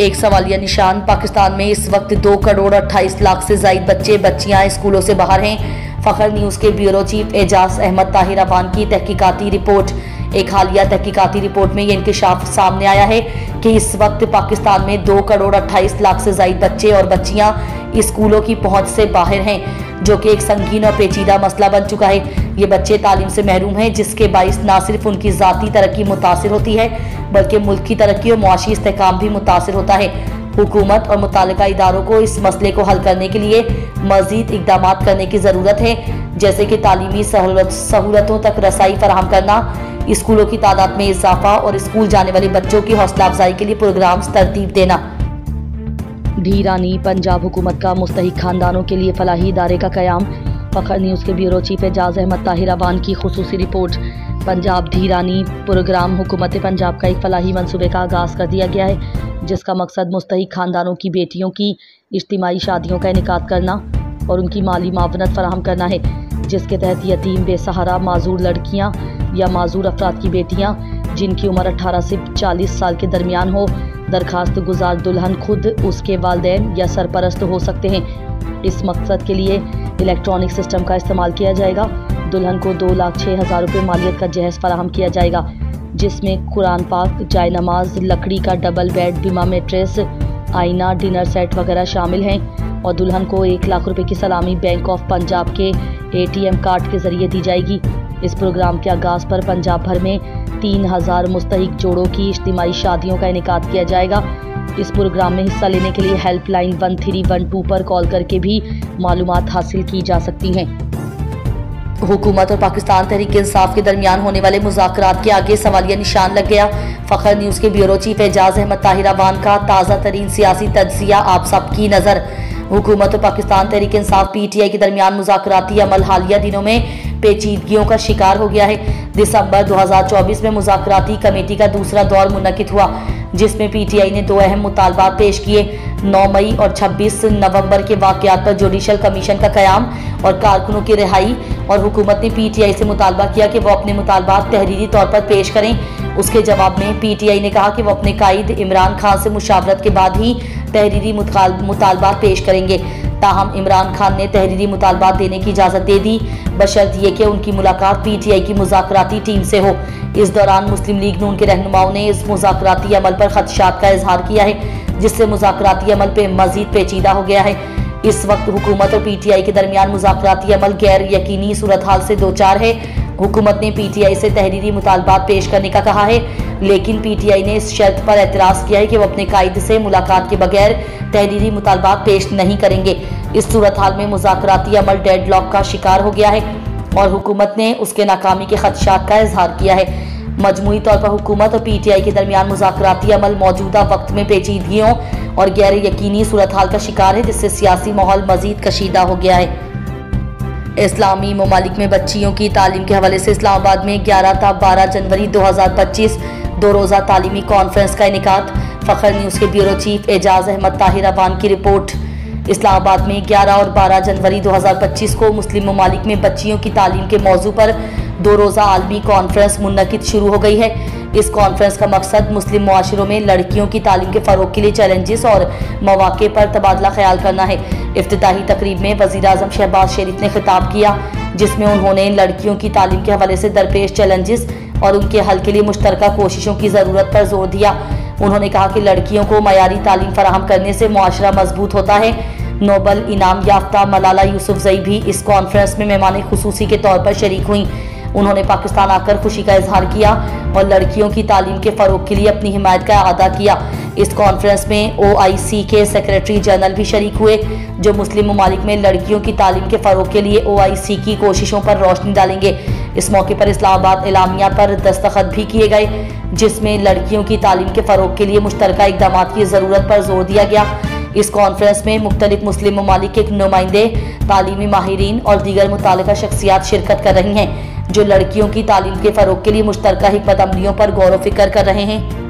एक सवालिया निशान। पाकिस्तान में इस वक्त 2 करोड़ 28 लाख से ज़ायद बच्चे बच्चियां स्कूलों से बाहर हैं। फ़खर न्यूज़ के ब्यूरो चीफ एजाज अहमद ताहिर अवान की तहकीकाती रिपोर्ट। एक हालिया तहकीकाती रिपोर्ट में ये इंकशाफ सामने आया है कि इस वक्त पाकिस्तान में 2 करोड़ 28 लाख से ज़ायद बच्चे और बच्चियां स्कूलों की पहुंच से बाहर हैं, जो कि एक संगीन और पेचीदा मसला बन चुका है। ये बच्चे तालीम से महरूम हैं, जिसके बाइस ना सिर्फ उनकी ज़ाती तरक्की मुतासिर होती है बल्कि मुल्क की तरक्की और मुआशी इस्तेहकाम भी मुतासिर होता है। हुकूमत और मुताल्लिका इदारों को इस मसले को हल करने के लिए मज़ीद इक़दाम करने की ज़रूरत है, जैसे कि तालीमी सहूलतों तक रसाई फराहम करना, स्कूलों की तादाद में इजाफा और स्कूल जाने वाले बच्चों की हौसला अफजाई के लिए प्रोग्राम्स तरतीब देना। धीरानी पंजाब हुकूमत का मुस्तहिक खानदानों के लिए फलाही इदारे का क़याम। फ़खर न्यूज़ के ब्यूरो चीफ एजाज अहमद ताहिर अवान की खुसूसी रिपोर्ट। पंजाब धीरानी प्रोग्राम हुकूमत पंजाब का एक फलाही मनसूबे का आगाज़ कर दिया गया है, जिसका मकसद मुस्तहिक खानदानों की बेटियों की इज्तिमाई शादियों का इनेकाद करना और उनकी माली मावनत फराहम करना है, जिसके तहत यतीम, बेसहारा, माजूर लड़कियाँ या माजूर अफराद की बेटियाँ जिनकी उम्र 18 से 40 साल के दरमियान हो, दरखास्त गुजार दुल्हन खुद, उसके वालिदैन या सरपरस्त हो सकते हैं। इस मकसद के लिए इलेक्ट्रॉनिक सिस्टम का इस्तेमाल किया जाएगा। दुल्हन को 2,06,000 रुपये मालियत का जहेज़ फराहम किया जाएगा, जिसमें कुरान पाक, जाय नमाज, लकड़ी का डबल बेड, बीमा मेट्रेस, आईना, डिनर सेट वगैरह शामिल हैं। और दुल्हन को 1 लाख रुपये की सलामी बैंक ऑफ पंजाब के ATM कार्ड के ज़रिए दी जाएगी। इस प्रोग्राम के आगाज़ पर पंजाब भर में 3,000 मुस्तहिक जोड़ों की इज्तिमाई शादियों का इनेकाद किया जाएगा। इस प्रोग्राम में हिस्सा लेने के लिए हेल्पलाइन 1312 पर कॉल करके भी मालूमात हासिल की जा सकती हैं। हुकूमत और पाकिस्तान तहरीक इंसाफ के दरमियान होने वाले मुज़ाकरात के आगे सवालिया निशान लग गया। फ़खर न्यूज़ के ब्यूरो चीफ एजाज अहमद ताहिर अवान का ताज़ा तरीन सियासी तज्ज़िया आप सब की नज़र। हुकूमत और पाकिस्तान तहरीक इंसाफ PTI के दरमियान मुज़ाकराती अमल हालिया दिनों में पेचीदगियों का शिकार हो गया है। दिसंबर 2024 में मुज़ाकराती कमेटी का दूसरा दौर मुनक़िद हुआ, जिसमें PTI ने 2 अहम मुतालबात पेश किए। 9 मई और 26 नवंबर के वाक़यात पर जुडिशल कमीशन का क़याम और कारकुनों की रिहाई, और हुकूमत ने PTI से मुतालबा किया कि वो अपने मुतालबात तहरीरी तौर पर पेश करें। उसके जवाब में PTI ने कहा कि वो अपने कायद इमरान खान से मुशावरत के बाद ही तहरीरी मुतालबात पेश करेंगे। ताहम इमरान खान ने तहरीरी मुतालबात देने की इजाज़त दे दी, बशर्त ये कि उनकी मुलाकात PTI की मुज़ाकराती टीम से हो। इस दौरान मुस्लिम लीग नून के रहनुमाओं ने इस मुज़ाकराती अमल पर खदशात का इजहार किया है, जिससे मुज़ाकराती अमल पे मज़ीद पेचीदा हो गया है। इस वक्त हुकूमत और PTI के दरमियान मुज़ाकराती अमल गैर यकीनी सूरत हाल से दो चार है। हुकूमत ने PTI से तहरीरी मुतालबात पेश करने का कहा है, लेकिन PTI ने इस शर्त पर एतराज़ किया है कि वो अपने कायद से मुलाकात के बगैर तहरीरी मुतालबात पेश नहीं करेंगे। इस सूरत हाल में मुज़ाकराती अमल डेडलॉक का शिकार हो गया है और हुकूमत ने उसके नाकामी के खदशात का इजहार किया है। मजमूई तौर पर हुकूमत और PTI के दरमियान मुज़ाकराती अमल मौजूदा वक्त में पेचीदगियों और गैर यकीनी सूरत हाल का शिकार है, जिससे सियासी माहौल मज़ीद कशीदा हो गया है। इस्लामी ममालिक में बच्चियों की तालीम के हवाले से इस्लामाबाद में 11 ta 12 जनवरी 2025 2 रोज़ा तालीमी कॉन्फ्रेंस का इनेकाद। फ़खर न्यूज़ के ब्यूरो चीफ एजाज अहमद ताहिर अवान की रिपोर्ट। इस्लामाबाद में 11 और 12 जनवरी 2025 को मुस्लिम ममालिक में बच्चियों की तालीम के मौजू पर 2 रोज़ा आलमी कॉन्फ्रेंस मुनक़िद शुरू हो गई है। इस कॉन्फ्रेंस का मकसद मुस्लिम मुआशरों में लड़कियों की तालीम के फ़रोग़ के लिए चैलेंजेस और मौक़े पर तबादला ख्याल करना है। इफ्तिताही तकरीब में वज़ीर-ए-आज़म शहबाज शरीफ ने खिताब किया, जिसमें उन्होंने लड़कियों की तालीम के हवाले से दरपेश चैलेंजेस और उनके हल के लिए मुश्तरका कोशिशों की ज़रूरत पर जोर दिया। उन्होंने कहा कि लड़कियों को मयारी तालीम फराहम करने से मुआशरा मजबूत होता है। नोबल इनाम याफ्ता मलाला यूसुफजई भी इस कॉन्फ्रेंस में मेहमान खुसूसी के तौर पर शरीक हुई। उन्होंने पाकिस्तान आकर खुशी का इजहार किया और लड़कियों की तालीम के फ़रोग़ के लिए अपनी हिमायत का अदा किया। इस कॉन्फ्रेंस में OIC के सेक्रेटरी जनरल भी शरीक हुए, जो मुस्लिम ममालिक में लड़कियों की तालीम के फ़रोग़ के लिए OIC की कोशिशों पर रोशनी डालेंगे। इस मौके पर इस्लामाबाद एलामिया पर दस्तखत भी किए गए, जिसमें लड़कियों की तालीम के फ़रोग़ के लिए मुश्तरका इक़दामात की ज़रूरत पर जोर दिया गया। इस कॉन्फ्रेंस में मुख्तलिफ मुस्लिम ममालिक के नुमाइंदे, तालीमी माहिरीन और दीगर मुताल्लिक़ा शख्सियात शिरकत कर रही हैं, जो लड़कियों की तालीम के फ़रोग़ के लिए मुश्तरका हिकमत अमलियों पर गौर व फिक्र कर रहे हैं।